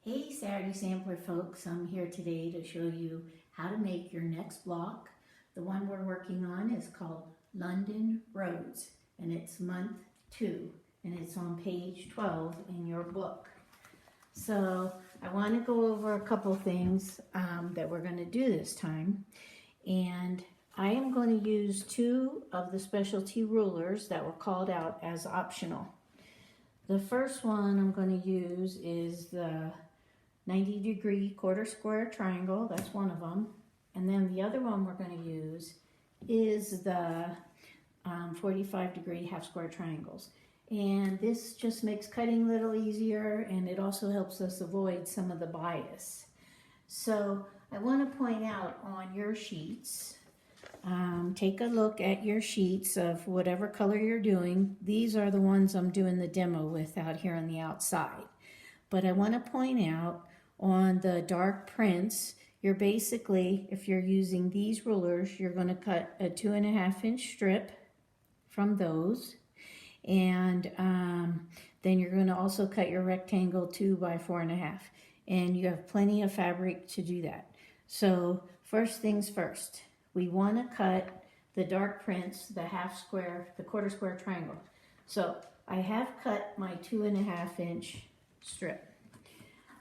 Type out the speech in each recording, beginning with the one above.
Hey Saturday Sampler folks, I'm here today to show you how to make your next block. The one we're working on is called London Roads and it's month 2 and it's on page 12 in your book. So I want to go over a couple things that we're going to do this time, and I am going to use 2 of the specialty rulers that were called out as optional. The first one I'm going to use is the 90-degree quarter square triangle. That's one of them. And then the other one we're going to use is the 45-degree half square triangles. And this just makes cutting a little easier, and it also helps us avoid some of the bias. So I want to point out on your sheets, take a look at your sheets of whatever color you're doing. These are the ones I'm doing the demo with out here on the outside. But I want to point out on the dark prints, you're basically, if you're using these rulers, you're going to cut a 2.5-inch strip from those. And then you're going to also cut your rectangle 2 by 4.5. And you have plenty of fabric to do that. So first things first, we want to cut the dark prints, the half square, the quarter square triangle. So I have cut my 2.5-inch strip.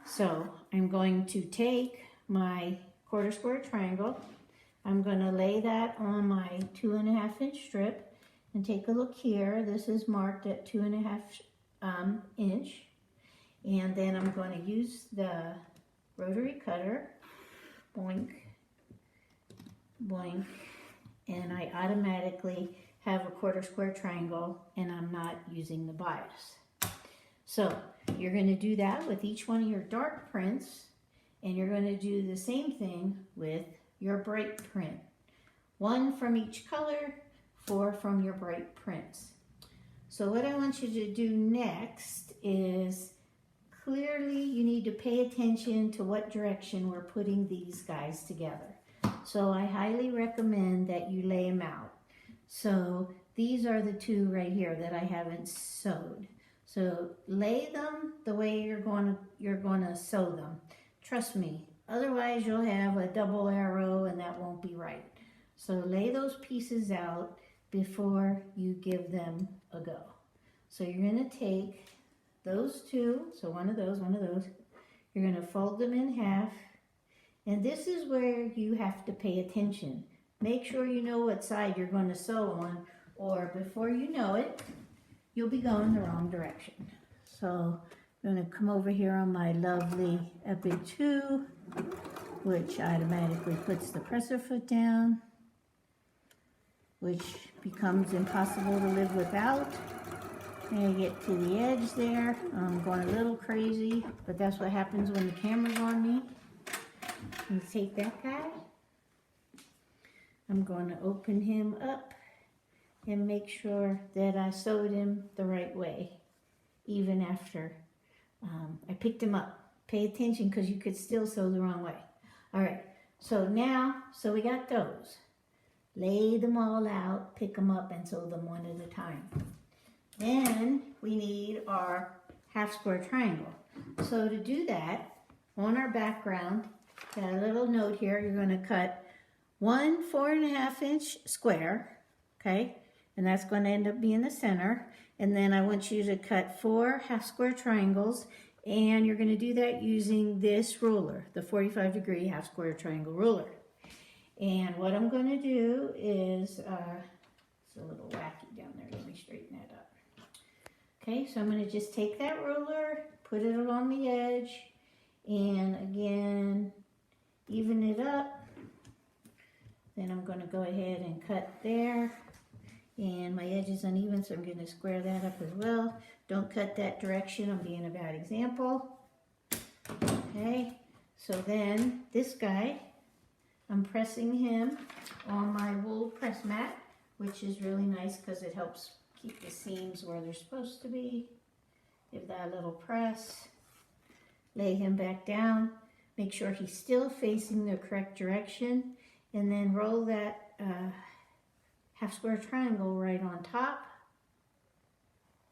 So I'm going to take my quarter square triangle, I'm going to lay that on my 2.5-inch strip, and take a look here. This is marked at 2.5 inch, and then I'm going to use the rotary cutter, boink, boink, and I automatically have a quarter square triangle, and I'm not using the bias. So you're going to do that with each one of your dark prints, and you're going to do the same thing with your bright print. 1 from each color, 4 from your bright prints. So what I want you to do next is, clearly you need to pay attention to what direction we're putting these guys together. So I highly recommend that you lay them out. So these are the 2 right here that I haven't sewed. So lay them the way you're going to sew them. Trust me, otherwise you'll have a double arrow and that won't be right. So lay those pieces out before you give them a go. So you're going to take those 2, so one of those, you're going to fold them in half, and this is where you have to pay attention. Make sure you know what side you're going to sew on, or before you know it, you'll be going the wrong direction. So I'm going to come over here on my lovely Epic 2, which automatically puts the presser foot down, which becomes impossible to live without. And I get to the edge there. I'm going a little crazy, but that's what happens when the camera's on me. And take that guy. I'm going to open him up and make sure that I sewed him the right way, even after I picked him up. Pay attention, because you could still sew the wrong way. All right, so now, so we got those. Lay them all out, pick them up, and sew them one at a time. Then we need our half square triangle. So to do that, on our background, got a little note here. You're going to cut 1 4.5-inch square, okay? And that's going to end up being the center. And then I want you to cut 4 half square triangles, and you're going to do that using this ruler, the 45-degree half square triangle ruler. And what I'm going to do is, it's a little wacky down there. Let me straighten that up. Okay, so I'm going to just take that ruler, put it along the edge, and again, even it up. Then I'm going to go ahead and cut there. And my edge is uneven, so I'm going to square that up as well. Don't cut that direction. I'm being a bad example. Okay, so then this guy, I'm pressing him on my wool press mat, which is really nice because it helps keep the seams where they're supposed to be. Give that a little press. Lay him back down. Make sure he's still facing the correct direction. And then roll that half square triangle right on top,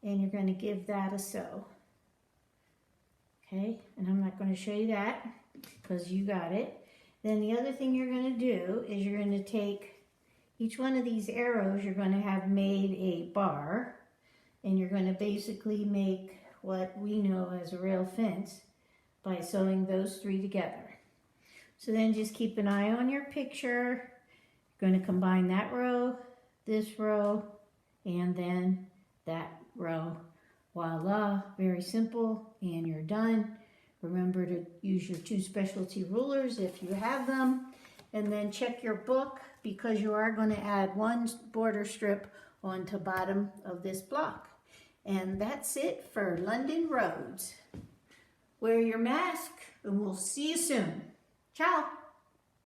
and you're going to give that a sew. Okay, and I'm not going to show you that because you got it. Then the other thing you're going to do is you're going to take each one of these arrows, you're going to have made a bar, and you're going to basically make what we know as a rail fence by sewing those three together. So then just keep an eye on your picture. You're going to combine that row, this row, and then that row. Voila, very simple, and you're done. Remember to use your 2 specialty rulers if you have them, and then check your book because you are going to add 1 border strip onto the bottom of this block. And that's it for London Roads. Wear your mask and we'll see you soon. Ciao.